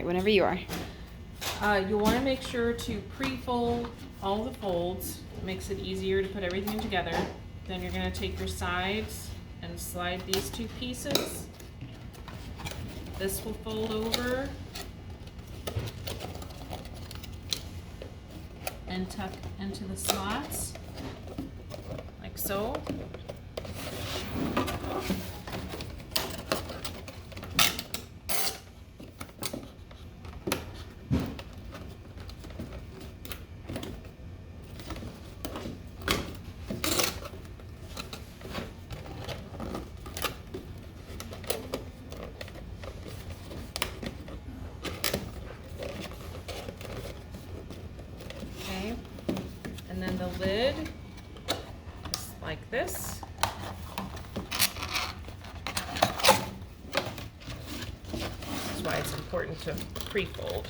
Whenever you are. You'll want to make sure to pre-fold all the folds. It makes it easier to put everything together. Then you're going to take your sides and slide these two pieces. This will fold over and tuck into the slots, like so. Okay, and then the lid is like this. That's why it's important to pre-fold.